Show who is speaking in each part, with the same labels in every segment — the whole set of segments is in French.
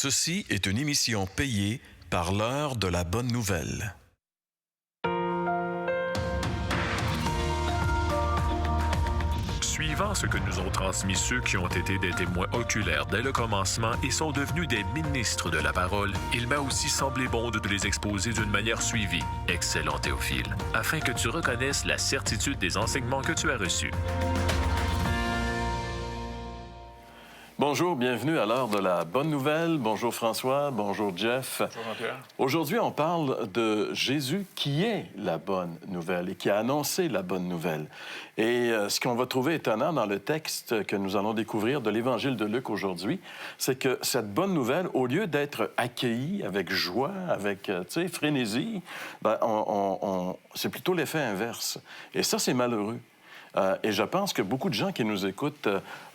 Speaker 1: Ceci est une émission payée par l'heure de la bonne nouvelle.
Speaker 2: Suivant ce que nous ont transmis ceux qui ont été des témoins oculaires dès le commencement et sont devenus des ministres de la parole, il m'a aussi semblé bon de te les exposer d'une manière suivie, excellent Théophile, afin que tu reconnaisses la certitude des enseignements que tu as reçus.
Speaker 3: Bonjour, bienvenue à l'heure de la bonne nouvelle. Bonjour François, bonjour Jeff.
Speaker 4: Bonjour Jean-Pierre.
Speaker 3: Aujourd'hui, on parle de Jésus qui est la bonne nouvelle et qui a annoncé la bonne nouvelle. Et ce qu'on va trouver étonnant dans le texte que nous allons découvrir de l'Évangile de Luc aujourd'hui, c'est que cette bonne nouvelle, au lieu d'être accueillie avec joie, avec frénésie, c'est plutôt l'effet inverse. Et ça, c'est malheureux. Et je pense que beaucoup de gens qui nous écoutent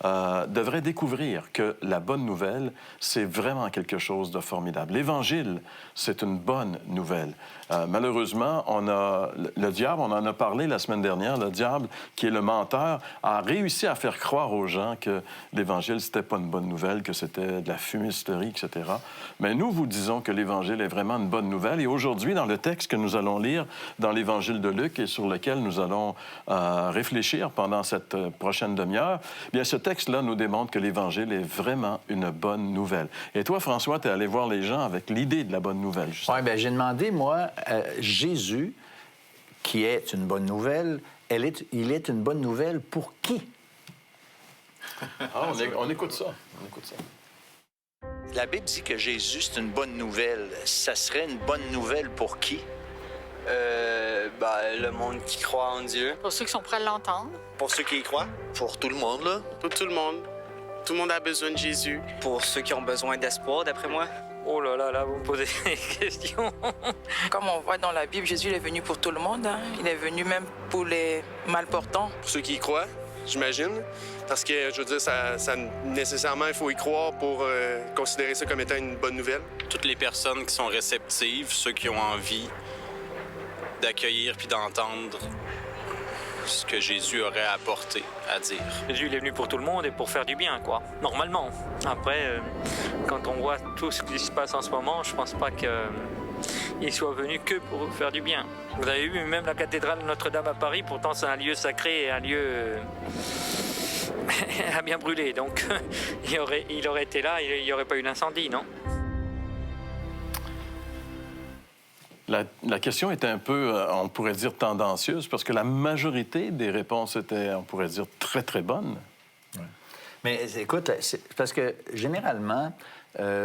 Speaker 3: devraient découvrir que la bonne nouvelle, c'est vraiment quelque chose de formidable. L'Évangile, c'est une bonne nouvelle. Malheureusement, le diable, on en a parlé la semaine dernière, le diable, qui est le menteur, a réussi à faire croire aux gens que l'Évangile, c'était pas une bonne nouvelle, que c'était de la fumisterie, etc. Mais nous vous disons que l'Évangile est vraiment une bonne nouvelle. Et aujourd'hui, dans le texte que nous allons lire dans l'Évangile de Luc et sur lequel nous allons réfléchir pendant cette prochaine demi-heure, bien, ce texte-là nous démontre que l'Évangile est vraiment une bonne nouvelle. Et toi, François, tu es allé voir les gens avec l'idée de la bonne nouvelle.
Speaker 4: Oui, bien, j'ai demandé, moi, Jésus, qui est une bonne nouvelle, il est une bonne nouvelle pour qui?
Speaker 3: On écoute ça. On écoute ça.
Speaker 4: La Bible dit que Jésus, c'est une bonne nouvelle. Ça serait une bonne nouvelle pour qui?
Speaker 5: Le monde qui croit en Dieu.
Speaker 6: Pour ceux qui sont prêts à l'entendre.
Speaker 4: Pour ceux qui y croient? Pour tout le monde, là?
Speaker 7: Pour tout le monde. Tout le monde a besoin de Jésus.
Speaker 5: Pour ceux qui ont besoin d'espoir, d'après moi.
Speaker 8: Oh là là, là, vous me posez des questions.
Speaker 6: Comme on voit dans la Bible, Jésus il est venu pour tout le monde. Hein. Il est venu même pour les malportants.
Speaker 7: Pour ceux qui y croient, j'imagine. Parce que, je veux dire, ça nécessairement, il faut y croire pour considérer ça comme étant une bonne nouvelle.
Speaker 9: Toutes les personnes qui sont réceptives, ceux qui ont envie d'accueillir puis d'entendre ce que Jésus aurait à apporter, à dire.
Speaker 8: Jésus, il est venu pour tout le monde et pour faire du bien, quoi. Normalement. Après, quand on voit tout ce qui se passe en ce moment, je pense pas qu'il soit venu que pour faire du bien. Vous avez vu, même la cathédrale Notre-Dame à Paris, pourtant c'est un lieu sacré et un lieu à bien brûler. Donc, il aurait été là, il n'y aurait pas eu d'incendie, non?
Speaker 3: La question était un peu, on pourrait dire, tendancieuse, parce que la majorité des réponses étaient, on pourrait dire, très, très bonnes.
Speaker 4: Ouais. Mais écoute, c'est parce que généralement,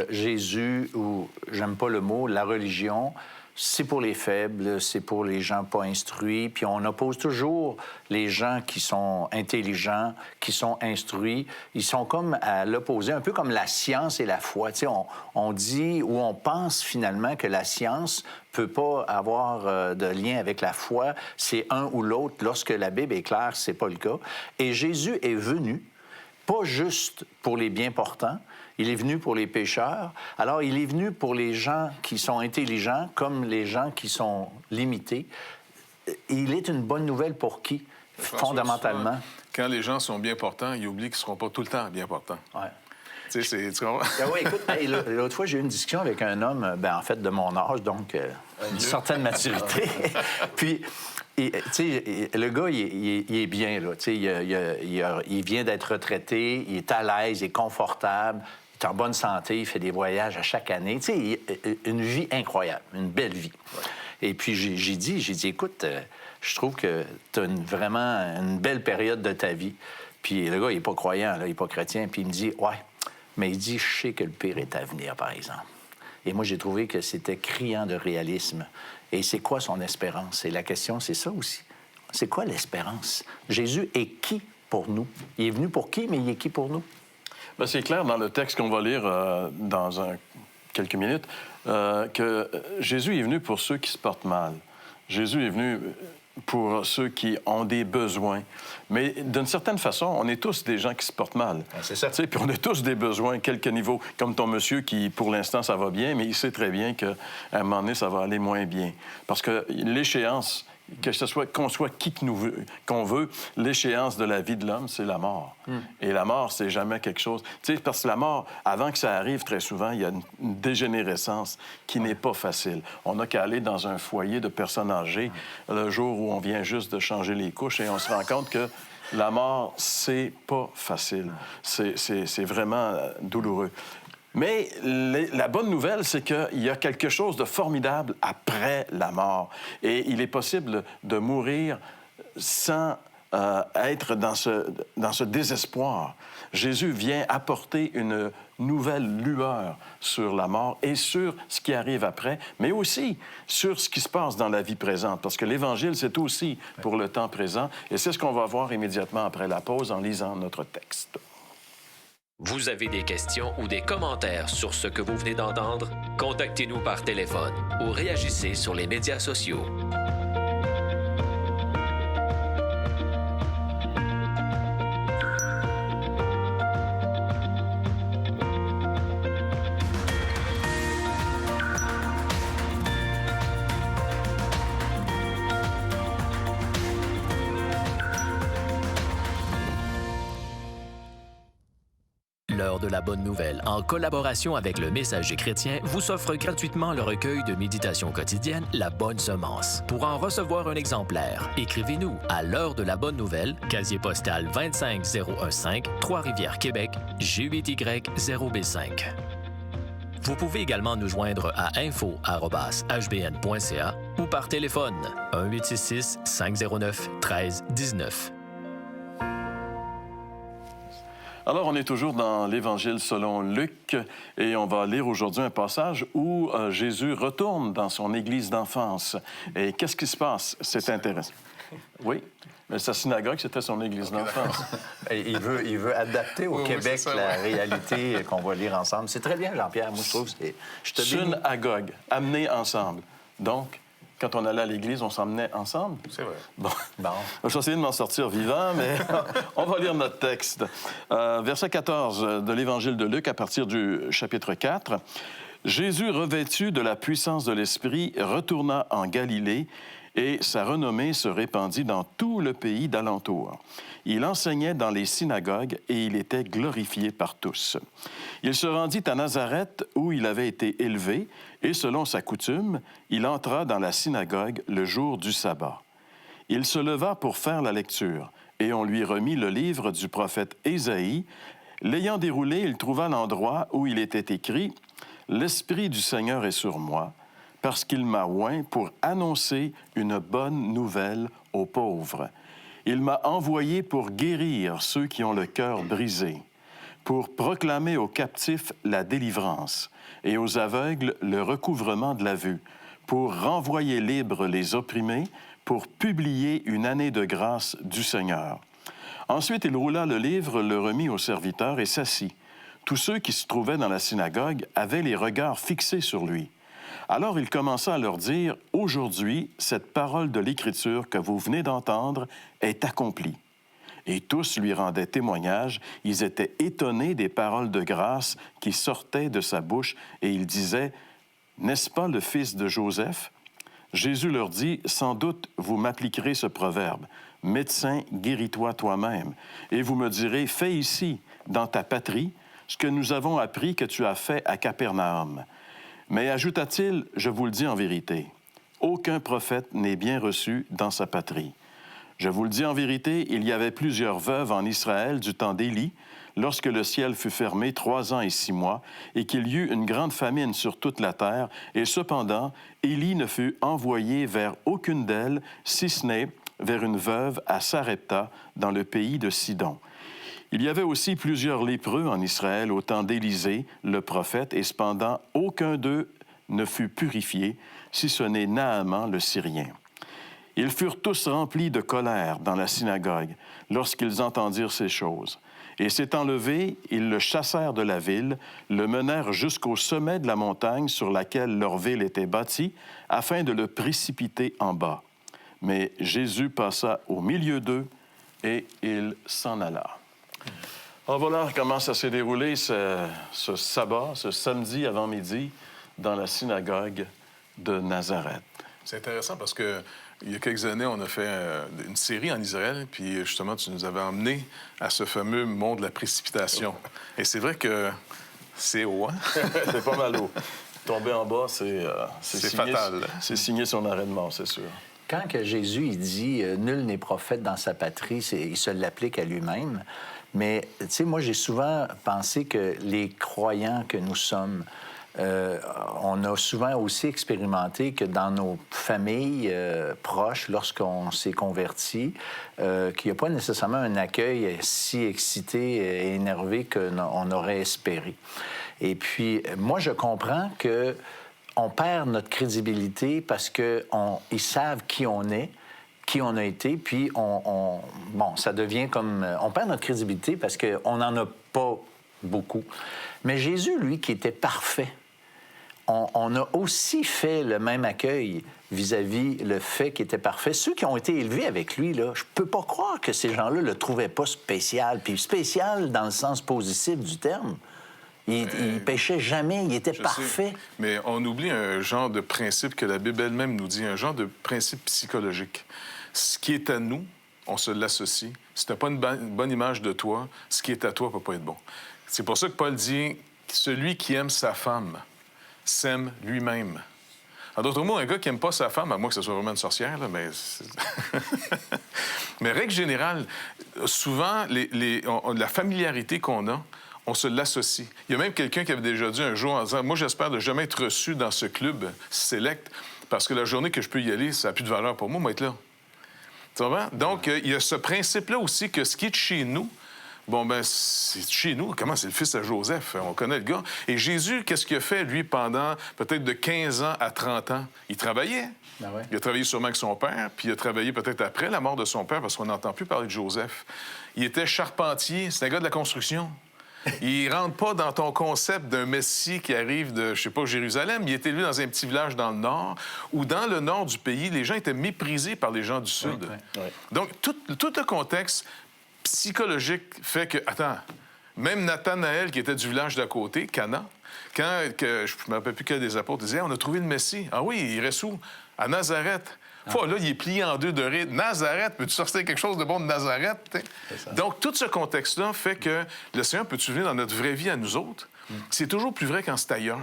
Speaker 4: Jésus, ou j'aime pas le mot, la religion, c'est pour les faibles, c'est pour les gens pas instruits, puis on oppose toujours les gens qui sont intelligents, qui sont instruits. Ils sont comme à l'opposé, un peu comme la science et la foi. Tu sais, on dit ou on pense finalement que la science peut pas avoir de lien avec la foi. C'est un ou l'autre. Lorsque la Bible est claire, c'est pas le cas. Et Jésus est venu, pas juste pour les bien portants, il est venu pour les pécheurs. Alors, il est venu pour les gens qui sont intelligents comme les gens qui sont limités. Il est une bonne nouvelle pour qui, fondamentalement?
Speaker 10: Quand les gens sont bien portants, ils oublient qu'ils ne seront pas tout le temps bien portants.
Speaker 4: Ouais.
Speaker 10: Tu sais, tu comprends?
Speaker 4: Oui, écoute, l'autre fois, j'ai eu une discussion avec un homme, en fait, de mon âge, donc d'une certaine maturité. Puis, tu sais, le gars, il est bien, là. Tu sais, il vient d'être retraité, il est à l'aise, il est confortable, il est en bonne santé, il fait des voyages à chaque année. Tu sais, une vie incroyable, une belle vie. Ouais. Et puis, j'ai dit, écoute, je trouve que tu as vraiment une belle période de ta vie. Puis le gars, il n'est pas croyant, là, il n'est pas chrétien. Puis il me dit, ouais, mais il dit, je sais que le pire est à venir, par exemple. Et moi, j'ai trouvé que c'était criant de réalisme. Et c'est quoi son espérance? Et la question, c'est ça aussi. C'est quoi l'espérance? Jésus est qui pour nous? Il est venu pour qui, mais il est qui pour nous?
Speaker 3: Bien, c'est clair dans le texte qu'on va lire dans quelques minutes que Jésus est venu pour ceux qui se portent mal. Jésus est venu pour ceux qui ont des besoins. Mais d'une certaine façon, on est tous des gens qui se portent mal.
Speaker 4: C'est ça.
Speaker 3: Puis on a tous des besoins, quelques niveaux. Comme ton monsieur qui, pour l'instant, ça va bien, mais il sait très bien qu'à un moment donné, ça va aller moins bien. Parce que l'échéance qu'on soit qui qu'on veut, l'échéance de la vie de l'homme, c'est la mort. Et la mort, c'est jamais quelque chose... Tu sais, parce que la mort, avant que ça arrive, très souvent, il y a une dégénérescence qui n'est pas facile. On n'a qu'à aller dans un foyer de personnes âgées le jour où on vient juste de changer les couches et on se rend compte que la mort, c'est pas facile. C'est vraiment douloureux. Mais la bonne nouvelle, c'est qu'il y a quelque chose de formidable après la mort. Et il est possible de mourir sans être dans ce désespoir. Jésus vient apporter une nouvelle lueur sur la mort et sur ce qui arrive après, mais aussi sur ce qui se passe dans la vie présente. Parce que l'Évangile, c'est aussi pour le temps présent. Et c'est ce qu'on va voir immédiatement après la pause en lisant notre texte.
Speaker 11: Vous avez des questions ou des commentaires sur ce que vous venez d'entendre? Contactez-nous par téléphone ou réagissez sur les médias sociaux. L'heure de la bonne nouvelle, en collaboration avec le Messager chrétien, vous offre gratuitement le recueil de méditation quotidienne La Bonne Semence. Pour en recevoir un exemplaire, écrivez-nous à l'heure de la bonne nouvelle, casier postal 25015, Trois-Rivières, Québec, G8Y0B5. Vous pouvez également nous joindre à info@hbn.ca ou par téléphone 1-866-509-1319.
Speaker 3: Alors, on est toujours dans l'Évangile selon Luc et on va lire aujourd'hui un passage où Jésus retourne dans son église d'enfance. Et qu'est-ce qui se passe? C'est intéressant. Oui, mais sa synagogue, c'était son église d'enfance.
Speaker 4: Il veut adapter au Québec la réalité qu'on va lire ensemble. C'est très bien, Jean-Pierre. Moi, je trouve que c'est...
Speaker 3: Synagogue, amenés ensemble. Donc, quand on allait à l'église, on s'emmenait ensemble.
Speaker 10: C'est vrai.
Speaker 3: Bon. Je vais essayer de m'en sortir vivant, mais on va lire notre texte. Verset 14 de l'Évangile de Luc, à partir du chapitre 4. Jésus, revêtu de la puissance de l'Esprit, retourna en Galilée et sa renommée se répandit dans tout le pays d'alentour. Il enseignait dans les synagogues et il était glorifié par tous. Il se rendit à Nazareth où il avait été élevé et, selon sa coutume, il entra dans la synagogue le jour du sabbat. Il se leva pour faire la lecture et on lui remit le livre du prophète Ésaïe. L'ayant déroulé, il trouva l'endroit où il était écrit « L'Esprit du Seigneur est sur moi, parce qu'il m'a oint pour annoncer une bonne nouvelle aux pauvres. Il m'a envoyé pour guérir ceux qui ont le cœur brisé, pour proclamer aux captifs la délivrance et aux aveugles le recouvrement de la vue, pour renvoyer libres les opprimés, pour publier une année de grâce du Seigneur. » Ensuite, il roula le livre, le remit au serviteur et s'assit. Tous ceux qui se trouvaient dans la synagogue avaient les regards fixés sur lui. Alors il commença à leur dire, « Aujourd'hui, cette parole de l'Écriture que vous venez d'entendre est accomplie. » Et tous lui rendaient témoignage. Ils étaient étonnés des paroles de grâce qui sortaient de sa bouche, et ils disaient, « N'est-ce pas le fils de Joseph? » Jésus leur dit, « Sans doute, vous m'appliquerez ce proverbe. Médecin, guéris-toi toi-même. Et vous me direz, fais ici, dans ta patrie, ce que nous avons appris que tu as fait à Capernaum. Mais ajouta-t-il, je vous le dis en vérité, aucun prophète n'est bien reçu dans sa patrie. Je vous le dis en vérité, il y avait plusieurs veuves en Israël du temps d'Élie, lorsque le ciel fut fermé 3 ans et 6 mois, et qu'il y eut une grande famine sur toute la terre, et cependant, Élie ne fut envoyé vers aucune d'elles, si ce n'est vers une veuve à Sarepta, dans le pays de Sidon. Il y avait aussi plusieurs lépreux en Israël au temps d'Élisée, le prophète, et cependant, aucun d'eux ne fut purifié, si ce n'est Naaman le Syrien. Ils furent tous remplis de colère dans la synagogue lorsqu'ils entendirent ces choses. Et s'étant levés, ils le chassèrent de la ville, le menèrent jusqu'au sommet de la montagne sur laquelle leur ville était bâtie, afin de le précipiter en bas. Mais Jésus passa au milieu d'eux et il s'en alla. Alors voilà comment ça s'est déroulé ce sabbat, ce samedi avant-midi, dans la synagogue de Nazareth.
Speaker 10: C'est intéressant parce que Il y a quelques années, on a fait une série en Israël, puis justement, tu nous avais emmenés à ce fameux mont de la précipitation. Et c'est vrai que c'est haut, hein?
Speaker 3: C'est pas mal haut. Tomber en bas, c'est
Speaker 10: fatal.
Speaker 3: C'est signer son arrêt de mort, c'est sûr.
Speaker 4: Quand que Jésus il dit « Nul n'est prophète dans sa patrie », il se l'applique à lui-même. Mais, tu sais, moi, j'ai souvent pensé que les croyants que nous sommes, on a souvent aussi expérimenté que dans nos familles proches, lorsqu'on s'est converti, qu'il n'y a pas nécessairement un accueil si excité et énervé qu'on aurait espéré. Et puis, moi, je comprends que on perd notre crédibilité parce qu'ils savent qui on est, qui on a été, puis bon, ça devient comme... On perd notre crédibilité parce qu'on n'en a pas beaucoup. Mais Jésus, lui, qui était parfait, on a aussi fait le même accueil vis-à-vis le fait qu'il était parfait. Ceux qui ont été élevés avec lui, là, je peux pas croire que ces gens-là le trouvaient pas spécial, puis spécial dans le sens positif du terme. Il péchait jamais, il était parfait.
Speaker 10: Sais, mais on oublie un genre de principe que la Bible elle-même nous dit, un genre de principe psychologique. Ce qui est à nous, on se l'associe. Si tu n'as pas une bonne image de toi, ce qui est à toi ne peut pas être bon. C'est pour ça que Paul dit « Celui qui aime sa femme s'aime lui-même ». En d'autres mots, un gars qui n'aime pas sa femme, à moins que ce soit vraiment une sorcière, là, mais... mais règle générale, souvent, la familiarité qu'on a, on se l'associe. Il y a même quelqu'un qui avait déjà dit un jour en disant « Moi, j'espère de jamais être reçu dans ce club select parce que la journée que je peux y aller, ça n'a plus de valeur pour moi, moi, être là. » Tu vois? Donc, il y a ce principe-là aussi que ce qui est de chez nous, bon, ben c'est de chez nous. Comment? C'est le fils de Joseph. On connaît le gars. Et Jésus, qu'est-ce qu'il a fait, lui, pendant peut-être de 15 ans à 30 ans? Il travaillait.
Speaker 4: Ah ouais.
Speaker 10: Il a travaillé sûrement avec son père, puis il a travaillé peut-être après la mort de son père parce qu'on n'entend plus parler de Joseph. Il était charpentier. C'est un gars de la construction. Il rentre pas dans ton concept d'un Messie qui arrive de, je sais pas, Jérusalem. Il était élevé dans un petit village dans le nord, où dans le nord du pays, les gens étaient méprisés par les gens du sud.
Speaker 4: Oui.
Speaker 10: Donc, tout le contexte psychologique fait que, attends, même Nathanaël, qui était du village d'à côté, Cana, je ne me rappelle plus quel des apôtres, disait, on a trouvé le Messie. Ah oui, il reste où? À Nazareth. Là, il est plié en deux de rire. Nazareth, peux-tu sortir quelque chose de bon de Nazareth? Donc, tout ce contexte-là fait que le Seigneur peut-tu venir dans notre vraie vie à nous autres? C'est toujours plus vrai quand c'est ailleurs.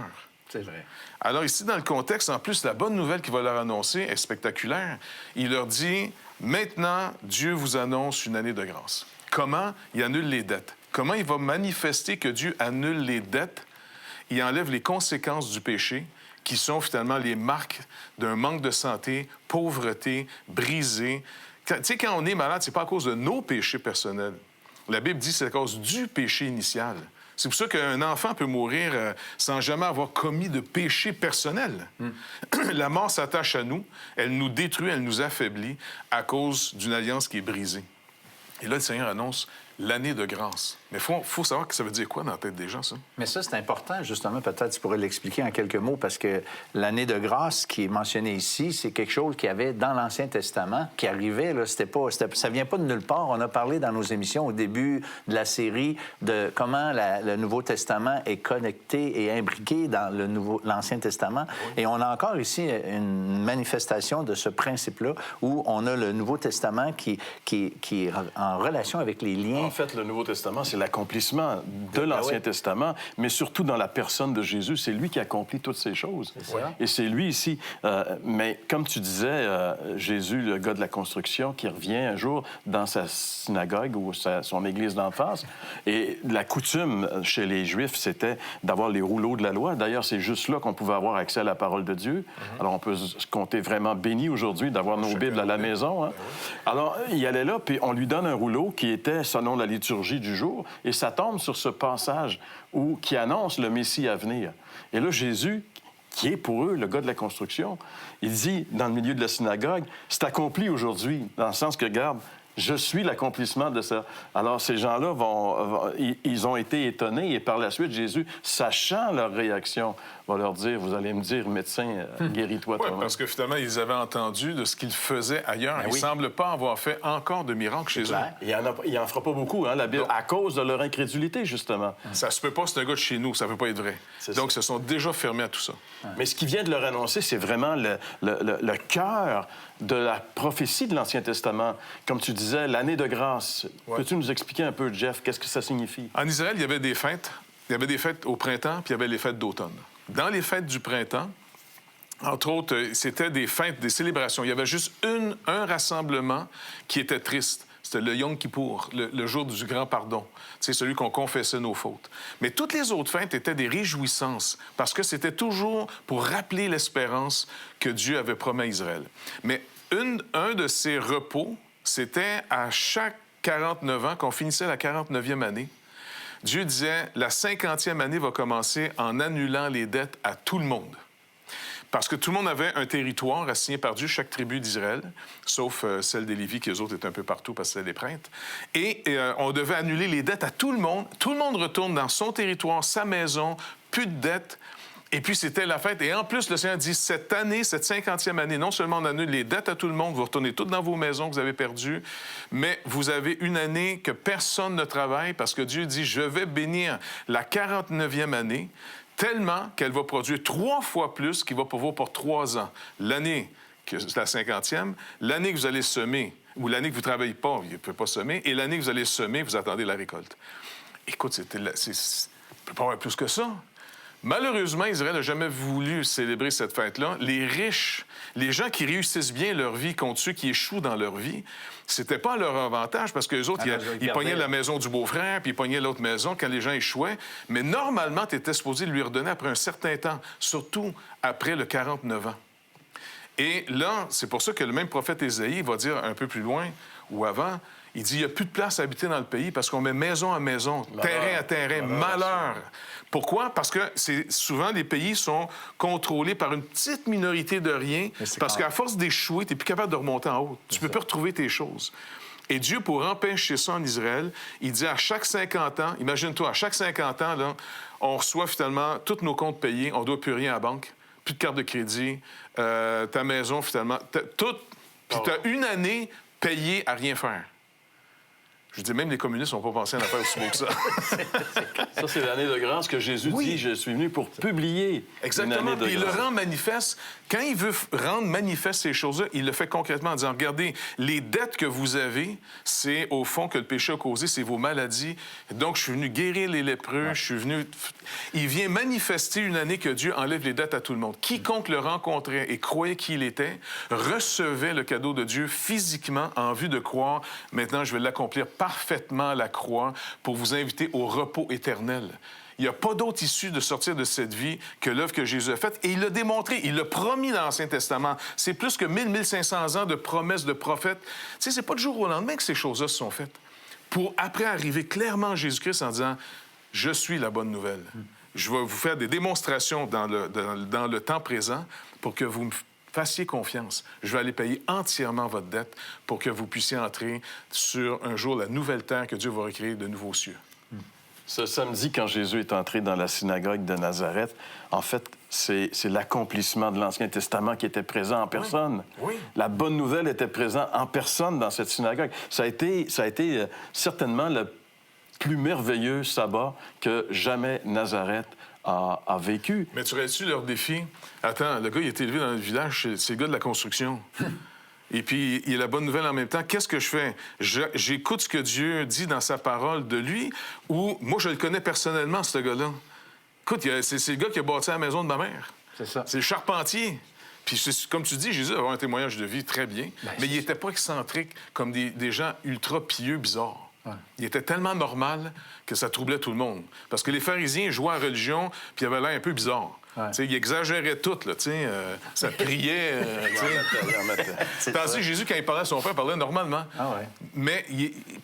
Speaker 4: C'est vrai.
Speaker 10: Alors ici, dans le contexte, en plus, la bonne nouvelle qu'il va leur annoncer est spectaculaire. Il leur dit, maintenant, Dieu vous annonce une année de grâce. Comment? Il annule les dettes. Comment il va manifester que Dieu annule les dettes? Il enlève les conséquences du péché, qui sont finalement les marques d'un manque de santé, pauvreté, brisé. Tu sais, quand on est malade, c'est pas à cause de nos péchés personnels. La Bible dit que c'est à cause du péché initial. C'est pour ça qu'un enfant peut mourir sans jamais avoir commis de péché personnel. La mort s'attache à nous, elle nous détruit, elle nous affaiblit à cause d'une alliance qui est brisée. Et là, le Seigneur annonce l'année de grâce. Mais il faut savoir que ça veut dire quoi dans la tête des gens, ça?
Speaker 4: Mais ça, c'est important, justement. Peut-être tu pourrais l'expliquer en quelques mots, parce que l'année de grâce qui est mentionnée ici, c'est quelque chose qu'il y avait dans l'Ancien Testament, qui arrivait, là, ça vient pas de nulle part. On a parlé dans nos émissions au début de la série de comment le Nouveau Testament est connecté et imbriqué dans l'Ancien Testament. Oui. Et on a encore ici une manifestation de ce principe-là, où on a le Nouveau Testament qui est en relation avec les liens.
Speaker 3: En fait, le Nouveau Testament, c'est l'accomplissement de l'Ancien Testament, mais surtout dans la personne de Jésus. C'est lui qui accomplit toutes ces choses. Et c'est lui ici. Mais comme tu disais, Jésus, le gars de la construction, qui revient un jour dans sa synagogue ou son église d'en face. Et la coutume chez les Juifs, c'était d'avoir les rouleaux de la loi. D'ailleurs, c'est juste là qu'on pouvait avoir accès à la parole de Dieu. Alors, on peut se compter vraiment béni aujourd'hui d'avoir nos Bibles à la maison. Hein? Alors, il allait là, puis on lui donne un rouleau qui était selon la liturgie du jour. Et ça tombe sur ce passage qui annonce le Messie à venir. Et là, Jésus, qui est pour eux le gars de la construction, il dit, dans le milieu de la synagogue, c'est accompli aujourd'hui, dans le sens que, regarde, Je suis l'accomplissement de ça. Alors, ces gens-là ils ont été étonnés et par la suite, Jésus, sachant leur réaction, va leur dire, vous allez me dire, médecin, guéris-toi
Speaker 10: Oui,
Speaker 3: toi-même.
Speaker 10: parce que finalement, ils avaient entendu de ce qu'ils faisaient ailleurs.
Speaker 4: Ben
Speaker 10: Ils ne
Speaker 4: oui.
Speaker 10: semblent pas avoir fait encore de miracles chez eux.
Speaker 3: Il en fera pas beaucoup, hein, la Bible, à cause de leur incrédulité, justement.
Speaker 10: Ça se peut pas, c'est un gars de chez nous, ça ne peut pas être vrai. Donc, ils se sont déjà fermés à tout ça.
Speaker 3: Mais ce qui vient de leur annoncer, c'est vraiment le cœur de la prophétie de l'Ancien Testament. Comme tu disais, l'année de grâce.
Speaker 10: Ouais.
Speaker 3: Peux-tu nous expliquer un peu, Jeff, qu'est-ce que ça signifie?
Speaker 10: En Israël, il y avait des fêtes. Il y avait des fêtes au printemps, puis il y avait les fêtes d'automne. Dans les fêtes du printemps, entre autres, c'était des fêtes, des célébrations. Il y avait juste un rassemblement qui était triste. C'était le Yom Kippour, le jour du grand pardon. C'est celui qu'on confessait nos fautes. Mais toutes les autres fêtes étaient des réjouissances parce que c'était toujours pour rappeler l'espérance que Dieu avait promis à Israël. Mais un de ces repos, c'était à chaque 49 ans, qu'on finissait la 49e année, Dieu disait, la 50e année va commencer en annulant les dettes à tout le monde. Parce que tout le monde avait un territoire assigné par Dieu, chaque tribu d'Israël, sauf celle des Lévites, qui eux autres étaient un peu partout parce que c'était des prêtres. Et on devait annuler les dettes à tout le monde. Tout le monde retourne dans son territoire, sa maison, plus de dettes. Et puis, c'était la fête. Et en plus, le Seigneur dit, cette année, cette 50e année, non seulement on annule les dettes à tout le monde, vous retournez toutes dans vos maisons que vous avez perdues, mais vous avez une année que personne ne travaille parce que Dieu dit, je vais bénir la 49e année tellement qu'elle va produire 3 fois plus qu'il va pouvoir pour 3 ans. L'année, que c'est la 50e, l'année que vous allez semer, ou l'année que vous ne travaillez pas, vous ne pouvez pas semer, et l'année que vous allez semer, vous attendez la récolte. Écoute, on ne peut pas avoir plus que ça. Malheureusement, Israël n'a jamais voulu célébrer cette fête-là. Les riches, les gens qui réussissent bien leur vie contre ceux qui échouent dans leur vie, c'était pas à leur avantage parce que les autres, ils pognaient la maison du beau-frère, puis ils pognaient l'autre maison quand les gens échouaient. Mais normalement, tu étais supposé lui redonner après un certain temps, surtout après le 49 ans. Et là, c'est pour ça que le même prophète Ésaïe va dire un peu plus loin ou avant, il dit, il n'y a plus de place à habiter dans le pays parce qu'on met maison à maison, terrain à terrain, malheur. Pourquoi? Parce que souvent, les pays sont contrôlés par une petite minorité de rien, parce qu'à force d'échouer, tu n'es plus capable de remonter en haut. Tu ne peux plus retrouver tes choses. Et Dieu, pour empêcher ça en Israël, il dit à chaque 50 ans, imagine-toi, à chaque 50 ans, là, on reçoit finalement tous nos comptes payés, on ne doit plus rien à la banque, plus de carte de crédit, ta maison, finalement, tout. Puis tu as une année payée à rien faire. Je dis, même les communistes n'ont pas pensé à une affaire aussi beau que ça.
Speaker 3: Ça, c'est l'année de grâce que Jésus dit, je suis venu pour publier
Speaker 10: Exactement.
Speaker 3: une année de
Speaker 10: Puis
Speaker 3: grâce.
Speaker 10: il le rend manifeste. Quand il veut rendre manifeste ces choses-là, il le fait concrètement en disant, regardez, les dettes que vous avez, c'est au fond que le péché a causé, c'est vos maladies. Donc, je suis venu guérir les lépreux, je suis venu... Il vient manifester une année que Dieu enlève les dettes à tout le monde. Quiconque le rencontrait et croyait qui il était, recevait le cadeau de Dieu physiquement en vue de croire, maintenant, je vais l'accomplir parfaitement à la croix pour vous inviter au repos éternel. Il n'y a pas d'autre issue de sortir de cette vie que l'œuvre que Jésus a faite. Et il l'a démontré, il l'a promis dans l'Ancien Testament. C'est plus que 1500 ans de promesses de prophètes. Tu sais, c'est pas du jour au lendemain que ces choses-là se sont faites. Pour après arriver clairement à Jésus-Christ en disant, je suis la bonne nouvelle. Je vais vous faire des démonstrations dans le temps présent pour que vous me fassiez confiance. Je vais aller payer entièrement votre dette pour que vous puissiez entrer sur un jour la nouvelle terre que Dieu va recréer de nouveaux cieux.
Speaker 3: Ce samedi, quand Jésus est entré dans la synagogue de Nazareth, en fait, c'est l'accomplissement de l'Ancien Testament qui était présent en personne.
Speaker 10: Oui.
Speaker 3: La bonne nouvelle était présente en personne dans cette synagogue. Ça a été certainement le plus merveilleux sabbat que jamais Nazareth a vécu.
Speaker 10: Mais tu aurais-tu leur défi? Attends, le gars, il est élevé dans le village, c'est le gars de la construction. Et puis, il y a la bonne nouvelle en même temps. Qu'est-ce que je fais? J'écoute ce que Dieu dit dans sa parole de lui, ou moi, je le connais personnellement, ce gars-là. Écoute, c'est le gars qui a bâti la maison de ma mère.
Speaker 4: C'est ça.
Speaker 10: C'est le charpentier. Puis, comme tu dis, Jésus avait un témoignage de vie très bien, mais il n'était pas excentrique comme des gens ultra pieux, bizarres. Ouais. Il était tellement normal que ça troublait tout le monde. Parce que les pharisiens jouaient à la religion, puis ils avaient l'air un peu bizarre. Ouais. Ils exagéraient tout, là, ça priait. Tandis que Jésus, quand il parlait à son père, il parlait normalement. Ah ouais. Mais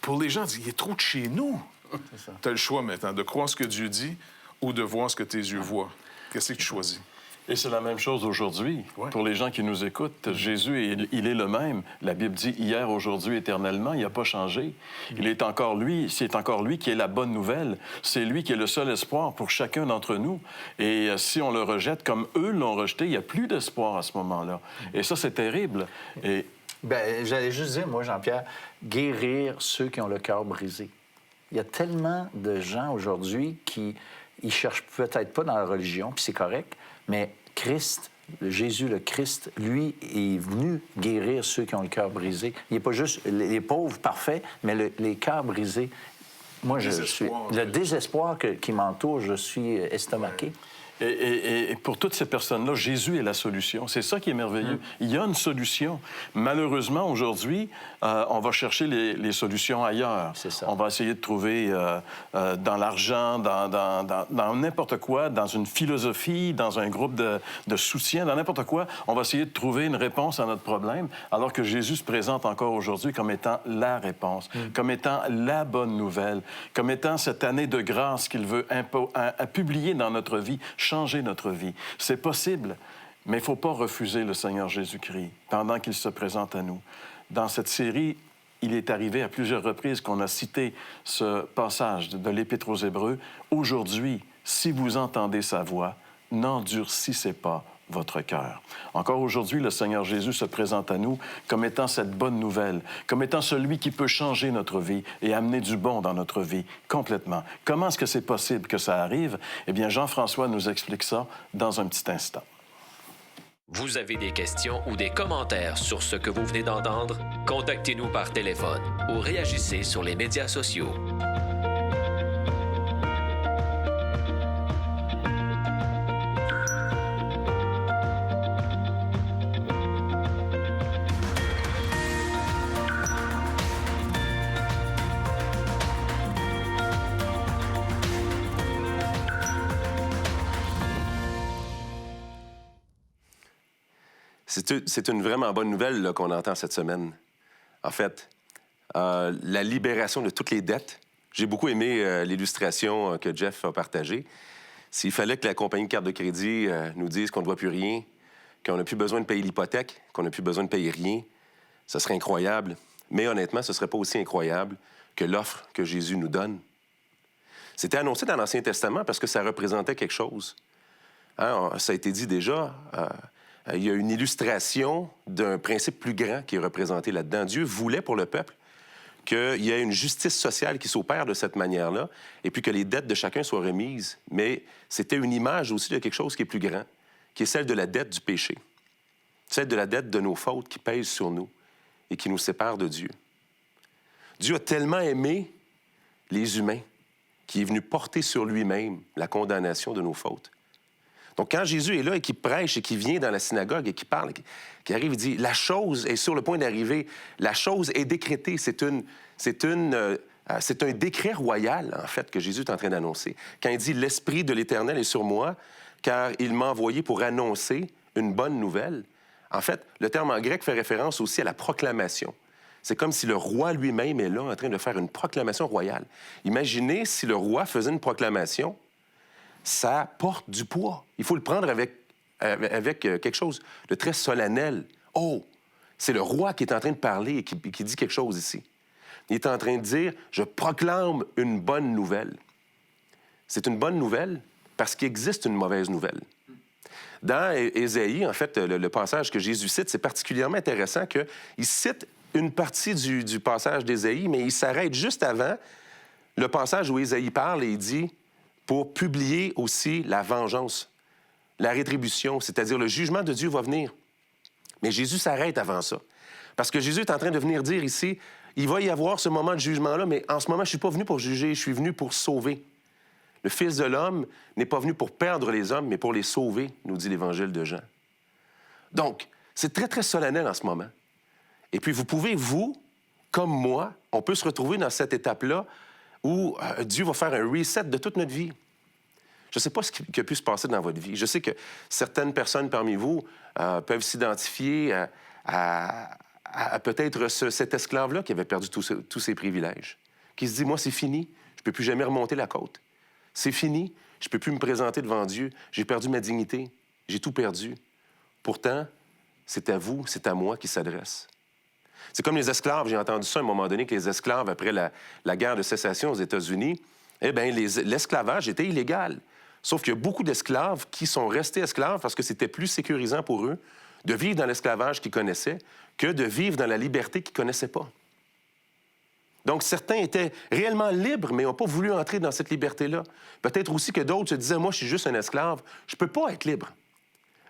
Speaker 10: pour les gens, il est trop de chez nous. Tu as le choix maintenant de croire ce que Dieu dit ou de voir ce que tes yeux voient. Qu'est-ce que tu choisis?
Speaker 3: Et c'est la même chose aujourd'hui. Pour les gens qui nous écoutent, Jésus, il est le même. La Bible dit hier, aujourd'hui, éternellement. Il n'a pas changé. Il est encore lui. C'est encore lui qui est la bonne nouvelle. C'est lui qui est le seul espoir pour chacun d'entre nous. Et si on le rejette comme eux l'ont rejeté, il n'y a plus d'espoir à ce moment-là. Et ça, c'est terrible. Et...
Speaker 4: Bien, j'allais juste dire, moi, Jean-Pierre, guérir ceux qui ont le cœur brisé. Il y a tellement de gens aujourd'hui qui ne cherchent peut-être pas dans la religion, puis c'est correct, mais Christ, Jésus le Christ, lui, est venu guérir ceux qui ont le cœur brisé. Il n'est pas juste les pauvres parfaits, mais les cœurs brisés. Moi, le désespoir qui m'entoure, je suis estomaqué.
Speaker 3: Et pour toutes ces personnes-là, Jésus est la solution. C'est ça qui est merveilleux. Il y a une solution. Malheureusement, aujourd'hui, on va chercher les solutions ailleurs.
Speaker 4: C'est ça.
Speaker 3: On va essayer de trouver dans l'argent, dans n'importe quoi, dans une philosophie, dans un groupe de soutien, dans n'importe quoi. On va essayer de trouver une réponse à notre problème, alors que Jésus se présente encore aujourd'hui comme étant la réponse, comme étant la bonne nouvelle, comme étant cette année de grâce qu'il veut publier dans notre vie, changer notre vie. C'est possible, mais il ne faut pas refuser le Seigneur Jésus-Christ pendant qu'il se présente à nous. Dans cette série, il est arrivé à plusieurs reprises qu'on a cité ce passage de l'Épître aux Hébreux. Aujourd'hui, si vous entendez sa voix, n'endurcissez pas votre cœur. Encore aujourd'hui, le Seigneur Jésus se présente à nous comme étant cette bonne nouvelle, comme étant celui qui peut changer notre vie et amener du bon dans notre vie complètement. Comment est-ce que c'est possible que ça arrive? Eh bien, Jean-François nous explique ça dans un petit instant.
Speaker 11: Vous avez des questions ou des commentaires sur ce que vous venez d'entendre? Contactez-nous par téléphone ou réagissez sur les médias sociaux.
Speaker 12: C'est une vraiment bonne nouvelle là, qu'on entend cette semaine. En fait, la libération de toutes les dettes. J'ai beaucoup aimé l'illustration que Jeff a partagée. S'il fallait que la compagnie de carte de crédit nous dise qu'on ne doit plus rien, qu'on n'a plus besoin de payer l'hypothèque, qu'on n'a plus besoin de payer rien, ce serait incroyable. Mais honnêtement, ce ne serait pas aussi incroyable que l'offre que Jésus nous donne. C'était annoncé dans l'Ancien Testament parce que ça représentait quelque chose. Hein, ça a été dit déjà... il y a une illustration d'un principe plus grand qui est représenté là-dedans. Dieu voulait pour le peuple qu'il y ait une justice sociale qui s'opère de cette manière-là et puis que les dettes de chacun soient remises. Mais c'était une image aussi de quelque chose qui est plus grand, qui est celle de la dette du péché, celle de la dette de nos fautes qui pèsent sur nous et qui nous séparent de Dieu. Dieu a tellement aimé les humains qu'il est venu porter sur lui-même la condamnation de nos fautes. Donc, quand Jésus est là et qu'il prêche et qu'il vient dans la synagogue et qu'il parle, qu'il arrive, il dit « La chose est sur le point d'arriver. La chose est décrétée. » C'est un décret royal, en fait, que Jésus est en train d'annoncer. Quand il dit « L'Esprit de l'Éternel est sur moi, car il m'a envoyé pour annoncer une bonne nouvelle. » En fait, le terme en grec fait référence aussi à la proclamation. C'est comme si le roi lui-même est là en train de faire une proclamation royale. Imaginez si le roi faisait une proclamation, ça porte du poids. Il faut le prendre avec quelque chose de très solennel. Oh, c'est le roi qui est en train de parler et qui dit quelque chose ici. Il est en train de dire, je proclame une bonne nouvelle. C'est une bonne nouvelle parce qu'il existe une mauvaise nouvelle. Dans Ésaïe, en fait, le passage que Jésus cite, c'est particulièrement intéressant qu'il cite une partie du passage d'Ésaïe, mais il s'arrête juste avant le passage où Ésaïe parle et il dit pour publier aussi la vengeance, la rétribution, c'est-à-dire le jugement de Dieu va venir. Mais Jésus s'arrête avant ça. Parce que Jésus est en train de venir dire ici, il va y avoir ce moment de jugement-là, mais en ce moment, je ne suis pas venu pour juger, je suis venu pour sauver. Le Fils de l'homme n'est pas venu pour perdre les hommes, mais pour les sauver, nous dit l'Évangile de Jean. Donc, c'est très, très solennel en ce moment. Et puis, vous pouvez, vous, comme moi, on peut se retrouver dans cette étape-là où Dieu va faire un reset de toute notre vie. Je ne sais pas ce qui a pu se passer dans votre vie. Je sais que certaines personnes parmi vous peuvent s'identifier à peut-être cet esclave-là qui avait perdu tous ses privilèges, qui se dit, moi, c'est fini, je ne peux plus jamais remonter la côte. C'est fini, je ne peux plus me présenter devant Dieu, j'ai perdu ma dignité. j'ai tout perdu. Pourtant, c'est à vous, c'est à moi qui s'adresse. C'est comme les esclaves. J'ai entendu ça à un moment donné, que les esclaves, après la guerre de sécession aux États-Unis, eh bien, l'esclavage était illégal. Sauf qu'il y a beaucoup d'esclaves qui sont restés esclaves parce que c'était plus sécurisant pour eux de vivre dans l'esclavage qu'ils connaissaient que de vivre dans la liberté qu'ils ne connaissaient pas. Donc, certains étaient réellement libres, mais n'ont pas voulu entrer dans cette liberté-là. Peut-être aussi que d'autres se disaient, moi, je suis juste un esclave, je ne peux pas être libre.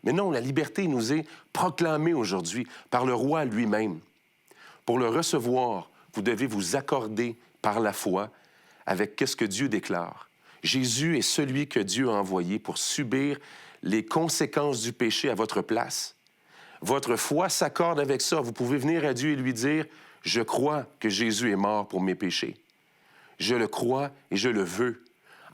Speaker 12: Mais non, la liberté nous est proclamée aujourd'hui par le roi lui-même. Pour le recevoir, vous devez vous accorder par la foi avec ce que Dieu déclare. Jésus est celui que Dieu a envoyé pour subir les conséquences du péché à votre place. Votre foi s'accorde avec ça. Vous pouvez venir à Dieu et lui dire, « Je crois que Jésus est mort pour mes péchés. Je le crois et je le veux. »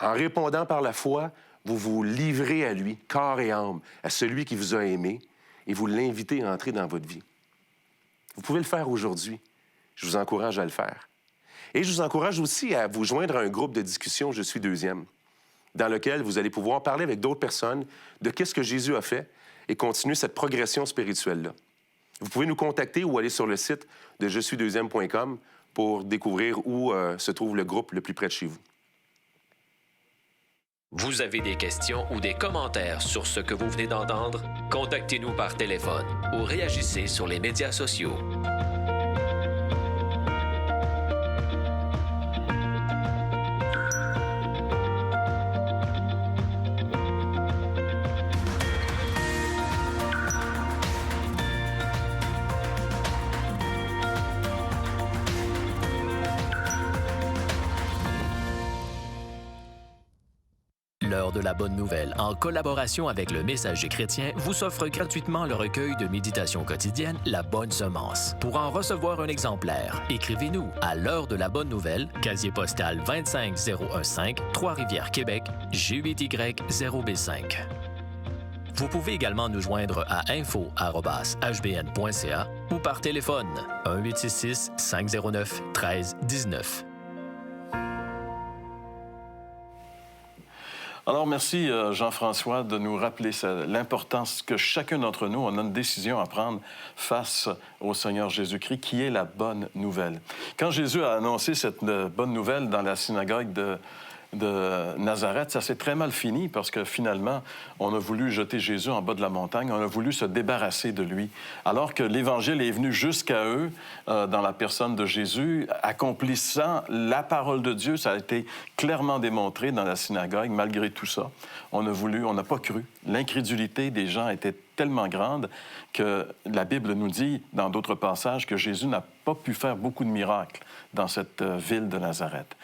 Speaker 12: En répondant par la foi, vous vous livrez à lui, corps et âme, à celui qui vous a aimé, et vous l'invitez à entrer dans votre vie. Vous pouvez le faire aujourd'hui. Je vous encourage à le faire. Et je vous encourage aussi à vous joindre à un groupe de discussion « Je suis deuxième », dans lequel vous allez pouvoir parler avec d'autres personnes de qu'est-ce que Jésus a fait et continuer cette progression spirituelle-là. Vous pouvez nous contacter ou aller sur le site de jesuisdeuxième.com pour découvrir où se trouve le groupe le plus près de chez vous.
Speaker 11: Vous avez des questions ou des commentaires sur ce que vous venez d'entendre? Contactez-nous par téléphone ou réagissez sur les médias sociaux. L'heure de la bonne nouvelle, en collaboration avec le Messager chrétien, vous offre gratuitement le recueil de méditation quotidienne La Bonne Semence. Pour en recevoir un exemplaire, écrivez-nous à l'heure de la bonne nouvelle, casier postal 25015, Trois-Rivières, Québec, G8Y0B5. Vous pouvez également nous joindre à info@hbn.ca ou par téléphone 1-866-509-1319.
Speaker 3: Alors, merci Jean-François de nous rappeler l'importance que chacun d'entre nous, on a une décision à prendre face au Seigneur Jésus-Christ, qui est la bonne nouvelle. Quand Jésus a annoncé cette bonne nouvelle dans la synagogue de Nazareth, ça s'est très mal fini parce que finalement, on a voulu jeter Jésus en bas de la montagne, on a voulu se débarrasser de lui. Alors que l'Évangile est venu jusqu'à eux dans la personne de Jésus, accomplissant la parole de Dieu, ça a été clairement démontré dans la synagogue. Malgré tout ça, on n'a pas cru. L'incrédulité des gens était tellement grande que la Bible nous dit, dans d'autres passages, que Jésus n'a pas pu faire beaucoup de miracles dans cette ville de Nazareth.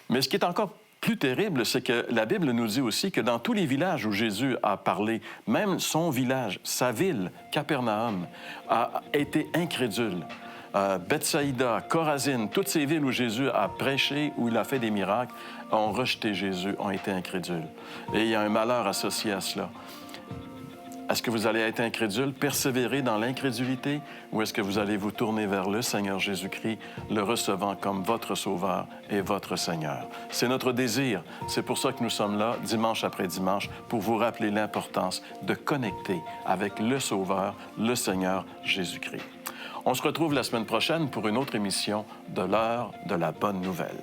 Speaker 3: Mais ce qui est encore plus terrible, c'est que la Bible nous dit aussi que dans tous les villages où Jésus a parlé, même son village, sa ville, Capernaum, a été incrédule. Bethsaïda, Chorazine, toutes ces villes où Jésus a prêché, où il a fait des miracles, ont rejeté Jésus, ont été incrédules. Et il y a un malheur associé à cela. Est-ce que vous allez être incrédule, persévérer dans l'incrédulité, ou est-ce que vous allez vous tourner vers le Seigneur Jésus-Christ, le recevant comme votre Sauveur et votre Seigneur? C'est notre désir. C'est pour ça que nous sommes là, dimanche après dimanche, pour vous rappeler l'importance de connecter avec le Sauveur, le Seigneur Jésus-Christ. On se retrouve la semaine prochaine pour une autre émission de l'heure de la bonne nouvelle.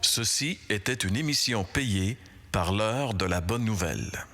Speaker 1: Ceci était une émission payée par l'heure de la bonne nouvelle.